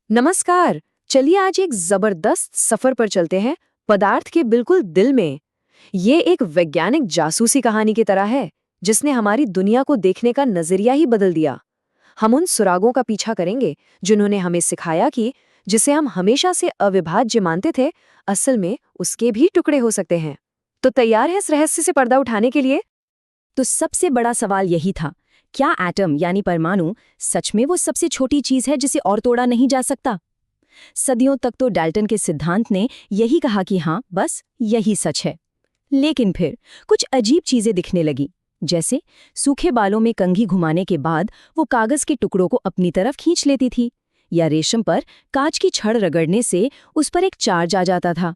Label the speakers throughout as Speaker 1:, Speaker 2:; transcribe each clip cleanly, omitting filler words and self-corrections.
Speaker 1: नमस्कार। चलिए आज एक जबरदस्त सफर पर चलते हैं, पदार्थ के बिल्कुल दिल में। ये एक वैज्ञानिक जासूसी कहानी की तरह है जिसने हमारी दुनिया को देखने का नजरिया ही बदल दिया। हम उन सुरागों का पीछा करेंगे जिन्होंने हमें सिखाया कि जिसे हम हमेशा से अविभाज्य मानते थे, असल में उसके भी टुकड़े हो सकते हैं। तो तैयार है इस रहस्य से पर्दा उठाने के लिए?
Speaker 2: तो सबसे बड़ा सवाल यही था, क्या एटम यानी परमाणु सच में वो सबसे छोटी चीज है जिसे और तोड़ा नहीं जा सकता? सदियों तक तो डाल्टन के सिद्धांत ने यही कहा कि हाँ, बस यही सच है। लेकिन फिर कुछ अजीब चीजें दिखने लगी। जैसे सूखे बालों में कंघी घुमाने के बाद वो कागज के टुकड़ों को अपनी तरफ खींच लेती थी, या रेशम पर कांच की छड़ रगड़ने से उस पर एक चार्ज आ जाता था।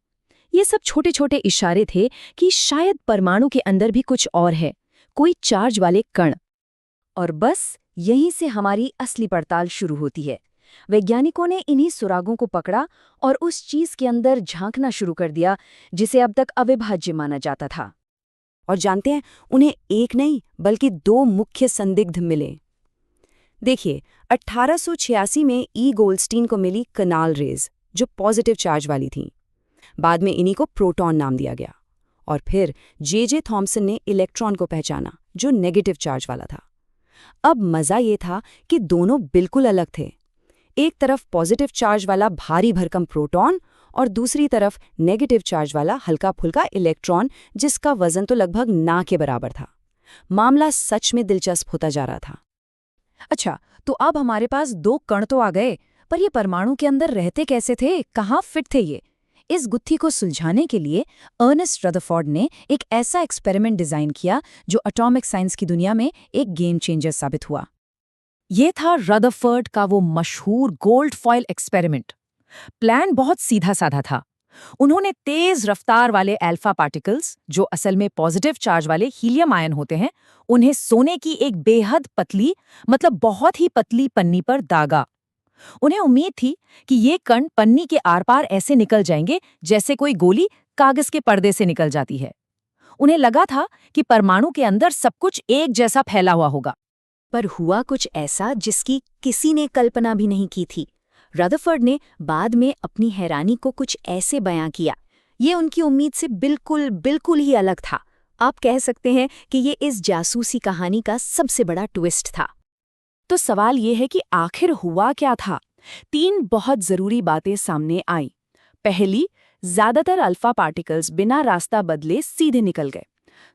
Speaker 2: ये सब छोटे छोटे इशारे थे कि शायद परमाणु के अंदर भी कुछ और है, कोई चार्ज वाले कण।
Speaker 1: और बस यहीं से हमारी असली पड़ताल शुरू होती है। वैज्ञानिकों ने इन्हीं सुरागों को पकड़ा और उस चीज के अंदर झांकना शुरू कर दिया जिसे अब तक अविभाज्य माना जाता था।
Speaker 3: और जानते हैं, उन्हें एक नहीं बल्कि दो मुख्य संदिग्ध मिले। देखिए, 1886 में ई गोल्डस्टीन को मिली कनाल रेज, जो पॉजिटिव चार्ज वाली थीं। बाद में इन्हीं को प्रोटॉन नाम दिया गया। और फिर जे थॉम्सन ने इलेक्ट्रॉन को पहचाना, जो नेगेटिव चार्ज वाला था। अब मजा ये था कि दोनों बिल्कुल अलग थे। एक तरफ पॉजिटिव चार्ज वाला भारी भरकम प्रोटॉन और दूसरी तरफ नेगेटिव चार्ज वाला हल्का फुल्का इलेक्ट्रॉन, जिसका वजन तो लगभग ना के बराबर था। मामला सच में दिलचस्प होता जा रहा था।
Speaker 1: अच्छा, तो अब हमारे पास दो कण तो आ गए, पर ये परमाणु के अंदर रहते कैसे थे, कहाँ फिट थे ये? इस गुत्थी को सुलझाने के लिए अर्नेस्ट रदरफोर्ड ने एक ऐसा एक्सपेरिमेंट डिजाइन किया जो एटॉमिक साइंस की दुनिया में एक गेम चेंजर साबित हुआ। ये था रदरफोर्ड का वो मशहूर गोल्ड फॉइल एक्सपेरिमेंट। प्लान बहुत सीधा साधा था। उन्होंने तेज रफ्तार वाले अल्फा पार्टिकल्स, जो असल में पॉजिटिव चार्ज वाले हीलियम आयन होते हैं, उन्हें सोने की एक बेहद पतली, मतलब बहुत ही पतली पन्नी पर दागा। उन्हें उम्मीद थी कि ये कण पन्नी के आर पार ऐसे निकल जाएंगे जैसे कोई गोली कागज के पर्दे से निकल जाती है। उन्हें लगा था कि परमाणु के अंदर सब कुछ एक जैसा फैला हुआ होगा।
Speaker 2: पर हुआ कुछ ऐसा जिसकी किसी ने कल्पना भी नहीं की थी। रदरफोर्ड ने बाद में अपनी हैरानी को कुछ ऐसे बयां किया, ये उनकी उम्मीद से बिल्कुल बिल्कुल ही अलग था। आप कह सकते हैं कि ये इस जासूसी कहानी का सबसे बड़ा ट्विस्ट था।
Speaker 1: तो सवाल ये है कि आखिर हुआ क्या था? तीन बहुत जरूरी बातें सामने आई। पहली, ज्यादातर अल्फा पार्टिकल्स बिना रास्ता बदले सीधे निकल गए।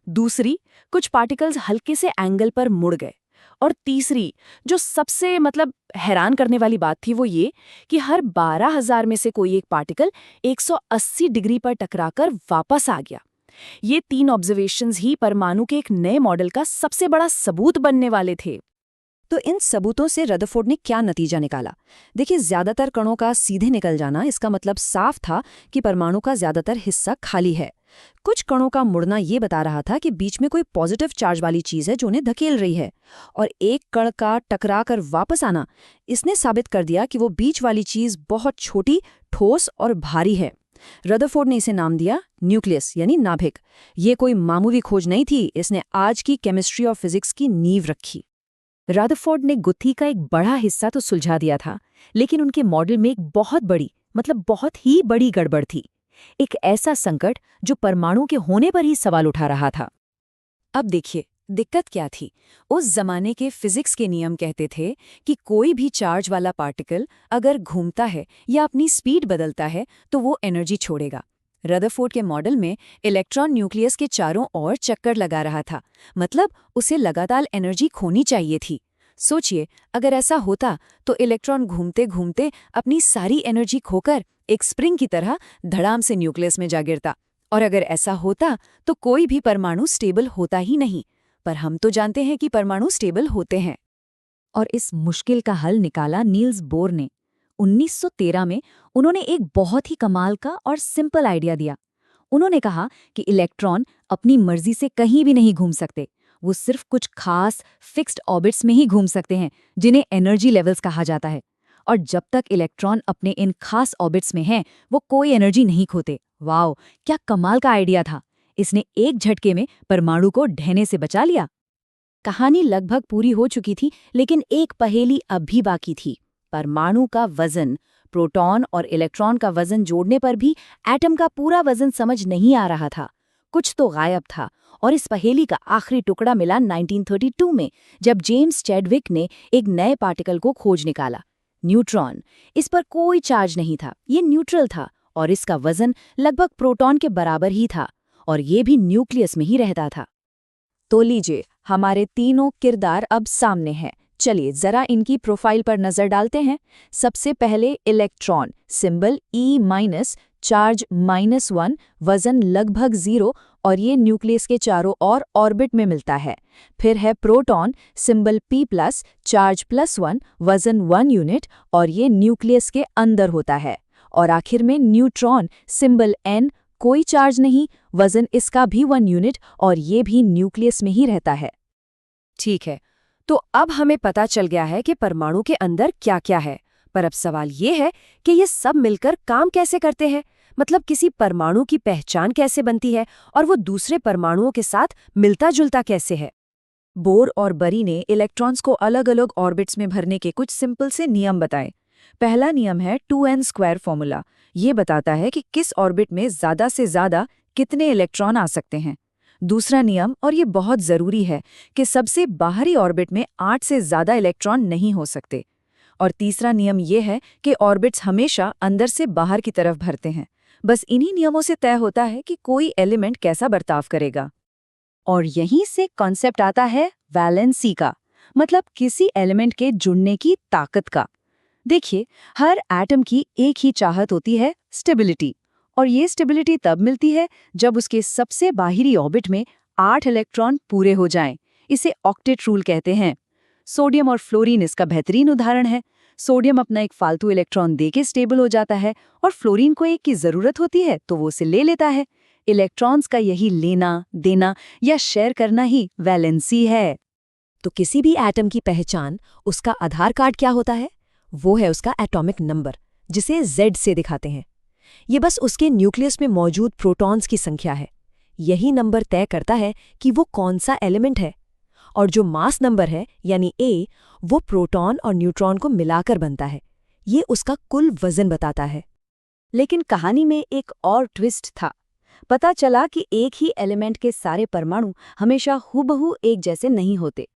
Speaker 1: दूसरी, कुछ पार्टिकल्स हल्के से एंगल पर मुड़ गए। और तीसरी, जो सबसे हैरान करने वाली बात थी, वो ये कि हर 12,000 में से कोई एक पार्टिकल 180 डिग्री पर टकराकर वापस आ गया। ये तीन ऑब्जर्वेशंस ही परमाणु के एक नए मॉडल का सबसे बड़ा सबूत बनने वाले थे।
Speaker 3: तो इन सबूतों से रदरफोर्ड ने क्या नतीजा निकाला? देखिए, ज्यादातर कणों का सीधे निकल जाना, इसका मतलब साफ था कि परमाणु का ज्यादातर हिस्सा खाली है। कुछ कणों का मुड़ना ये बता रहा था कि बीच में कोई पॉजिटिव चार्ज वाली चीज है जो उन्हें धकेल रही है। और एक कण का टकरा कर वापस आना, इसने साबित कर दिया कि वो बीच वाली चीज बहुत छोटी, ठोस और भारी है। रदरफोर्ड ने इसे नाम दिया न्यूक्लियस, यानी नाभिक। ये कोई मामूली खोज नहीं थी, इसने आज की केमिस्ट्री और फिजिक्स की नींव रखी।
Speaker 2: रदरफोर्ड ने गुत्थी का एक बड़ा हिस्सा तो सुलझा दिया था, लेकिन उनके मॉडल में एक बहुत बड़ी, बहुत ही बड़ी गड़बड़ थी। एक ऐसा संकट जो परमाणु के होने पर ही सवाल उठा रहा था।
Speaker 1: अब देखिए, दिक्कत क्या थी। उस जमाने के फिजिक्स के नियम कहते थे कि कोई भी चार्ज वाला पार्टिकल अगर घूमता है या अपनी स्पीड बदलता है तो वो एनर्जी छोड़ेगा। रदरफोर्ड के मॉडल में इलेक्ट्रॉन न्यूक्लियस के चारों ओर चक्कर लगा रहा था, मतलब उसे लगातार एनर्जी खोनी चाहिए थी। सोचिए, अगर ऐसा होता तो इलेक्ट्रॉन घूमते घूमते अपनी सारी एनर्जी खोकर एक स्प्रिंग की तरह धड़ाम से न्यूक्लियस में जा गिरता। और अगर ऐसा होता तो कोई भी परमाणु स्टेबल होता ही नहीं। पर हम तो जानते हैं कि परमाणु स्टेबल होते हैं।
Speaker 2: और इस मुश्किल का हल निकाला नील्स बोर ने। 1913 में उन्होंने एक बहुत ही कमाल का और सिंपल आइडिया दिया। उन्होंने कहा कि इलेक्ट्रॉन अपनी मर्जी से कहीं भी नहीं घूम सकते, वो सिर्फ कुछ खास फिक्स्ड ऑर्बिट्स में ही घूम सकते हैं, जिन्हें एनर्जी लेवल्स कहा जाता है। और जब तक इलेक्ट्रॉन अपने इन खास ऑर्बिट्स में हैं, वो कोई एनर्जी नहीं खोते। वाओ, क्या कमाल का आइडिया था! इसने एक झटके में परमाणु को ढहने से बचा लिया। कहानी लगभग पूरी हो चुकी थी, लेकिन एक पहेली अब भी बाकी थी। परमाणु का वजन,
Speaker 1: प्रोटॉन और इलेक्ट्रॉन का वजन जोड़ने पर भी एटम का पूरा वजन समझ नहीं आ रहा था। कुछ तो गायब था, और इस पहेली का आखिरी टुकड़ा मिला 1932 में, जब जेम्स चैडविक ने एक नए पार्टिकल को खोज निकाला, न्यूट्रॉन। इस पर कोई चार्ज नहीं था, ये न्यूट्रल था, और इसका वजन लगभग प्रोटॉन के बराबर ही था, और ये भी न्यूक्लियस में ही रहता था। तो लीजिए, हमारे तीनों किरदार अब सामने हैं। चलिए जरा इनकी प्रोफाइल पर नजर डालते हैं। सबसे पहले इलेक्ट्रॉन, सिंबल E-, चार्ज -1, वजन लगभग 0, और ये न्यूक्लियस के चारों ओर ऑर्बिट में मिलता है। फिर है प्रोटॉन, सिंबल P+, चार्ज +1, वजन 1 यूनिट, और ये न्यूक्लियस के अंदर होता है। और आखिर में न्यूट्रॉन, सिंबल N, कोई चार्ज नहीं, वजन इसका भी 1 यूनिट, और ये भी न्यूक्लियस में ही रहता है।
Speaker 3: ठीक है, तो अब हमें पता चल गया है कि परमाणु के अंदर क्या-क्या है। पर अब सवाल ये है कि ये सब मिलकर काम कैसे करते हैं? मतलब किसी परमाणु की पहचान कैसे बनती है और वो दूसरे परमाणुओं के साथ मिलता-जुलता कैसे है?
Speaker 1: बोर और बरी ने इलेक्ट्रॉन्स को अलग-अलग ऑर्बिट्स में भरने के कुछ सिंपल से नियम बताए। पहला नियम है 2n² फॉर्मूला। ये बताता है कि किस ऑर्बिट में ज़्यादा से ज़्यादा कितने इलेक्ट्रॉन आ सकते हैं। दूसरा नियम, और ये बहुत ज़रूरी है, कि सबसे बाहरी ऑर्बिट में 8 से ज़्यादा इलेक्ट्रॉन नहीं हो सकते। और तीसरा नियम ये है कि ऑर्बिट्स हमेशा अंदर से बाहर की तरफ भरते हैं। बस इन्हीं नियमों से तय होता है कि कोई एलिमेंट कैसा बर्ताव करेगा। और यहीं से कॉन्सेप्ट आता है वैलेंसी का, मतलब किसी एलिमेंट के जुड़ने की ताकत का। देखिए, हर एटम की एक ही चाहत होती है, स्टेबिलिटी। और ये स्टेबिलिटी तब मिलती है जब उसके सबसे बाहरी ऑर्बिट में 8 इलेक्ट्रॉन पूरे हो जाएं। इसे ऑक्टेट रूल कहते हैं। सोडियम और फ्लोरीन इसका बेहतरीन उदाहरण है। सोडियम अपना एक फालतू इलेक्ट्रॉन देके स्टेबल हो जाता है, और फ्लोरीन को एक की जरूरत होती है तो वो उसे ले लेता है। इलेक्ट्रॉन्स का यही लेना, देना या शेयर करना ही वैलेंसी है।
Speaker 2: तो किसी भी एटम की पहचान, उसका आधार कार्ड क्या होता है? वो है उसका एटॉमिक नंबर, जिसे Z से दिखाते हैं। ये बस उसके न्यूक्लियस में मौजूद प्रोटॉन्स की संख्या है। यही नंबर तय करता है कि वो कौन सा एलिमेंट है। और जो मास नंबर है, यानी A, वो प्रोटॉन और न्यूट्रॉन को मिलाकर बनता है। ये उसका कुल वजन बताता है।
Speaker 1: लेकिन कहानी में एक और ट्विस्ट था। पता चला कि एक ही एलिमेंट के सारे परमाणु हमेशा हूबहू एक जैसे नहीं होते।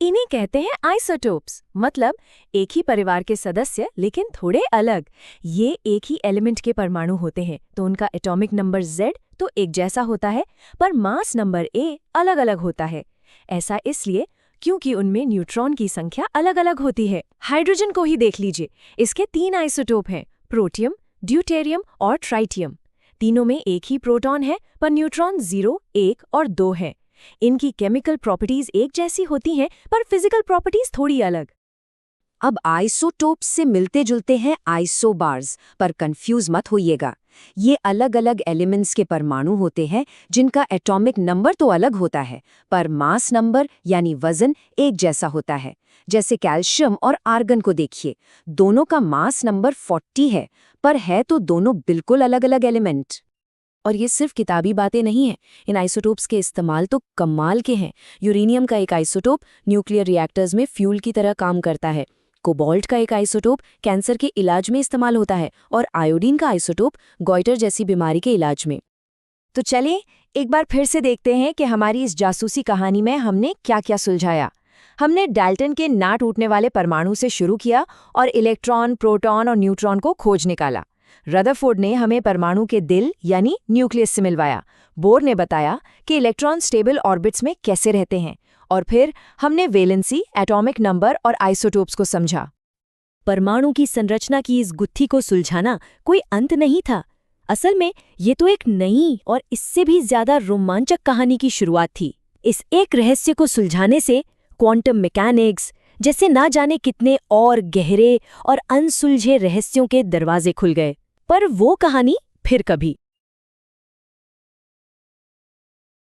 Speaker 2: इन्हें कहते हैं आइसोटोप्स, मतलब एक ही परिवार के सदस्य लेकिन थोड़े अलग। ये एक ही एलिमेंट के परमाणु होते हैं तो उनका एटॉमिक नंबर Z तो एक जैसा होता है, पर मास नंबर A अलग-अलग होता है। ऐसा इसलिए क्योंकि उनमें न्यूट्रॉन की संख्या अलग-अलग होती है। हाइड्रोजन को ही देख लीजिए, इसके 3 आइसोटोप हैं, प्रोटियम, ड्यूटेरियम और ट्राइटियम। तीनों में एक ही प्रोटॉन है, पर न्यूट्रॉन 0, 1 और 2 है। इनकी केमिकल प्रॉपर्टीज एक जैसी होती हैं, पर फिजिकल प्रॉपर्टीज थोड़ी अलग।
Speaker 1: अब आइसोटोप्स से मिलते जुलते हैं आइसोबार्स, पर कंफ्यूज मत होइएगा। ये अलग अलग एलिमेंट्स के परमाणु होते हैं जिनका एटॉमिक नंबर तो अलग होता है, पर मास नंबर यानी वजन एक जैसा होता है। जैसे कैल्शियम और आर्गन को देखिए, दोनों का मास नंबर 40 है, पर है तो दोनों बिल्कुल अलग अलग एलिमेंट।
Speaker 2: और ये सिर्फ किताबी बातें नहीं हैं, इन आइसोटोप्स के इस्तेमाल तो कमाल के हैं। यूरेनियम का एक आइसोटोप न्यूक्लियर रिएक्टर्स में फ्यूल की तरह काम करता है। कोबाल्ट का एक आइसोटोप कैंसर के इलाज में इस्तेमाल होता है, और आयोडीन का आइसोटोप गॉइटर जैसी बीमारी के इलाज में।
Speaker 1: तो चलिए एक बार फिर से देखते हैं कि हमारी इस जासूसी कहानी में हमने क्या क्या सुलझाया। हमने डाल्टन के ना टूटने वाले परमाणु से शुरू किया और इलेक्ट्रॉन, प्रोटॉन और न्यूट्रॉन को खोज निकाला। रदरफोर्ड ने हमें परमाणु के दिल यानी न्यूक्लियस से मिलवाया। बोर ने बताया कि इलेक्ट्रॉन स्टेबल ऑर्बिट्स में कैसे रहते हैं। और फिर हमने वैलेंसी, एटॉमिक नंबर और आइसोटोप्स को समझा।
Speaker 2: परमाणु की संरचना की इस गुत्थी को सुलझाना कोई अंत नहीं था। असल में ये तो एक नई और इससे भी ज्यादा रोमांचक कहानी की शुरुआत थी। इस एक रहस्य को सुलझाने से क्वांटम मैकेनिक्स जैसे ना जाने कितने और गहरे और अनसुलझे रहस्यों के दरवाजे खुल गए। पर वो कहानी फिर कभी।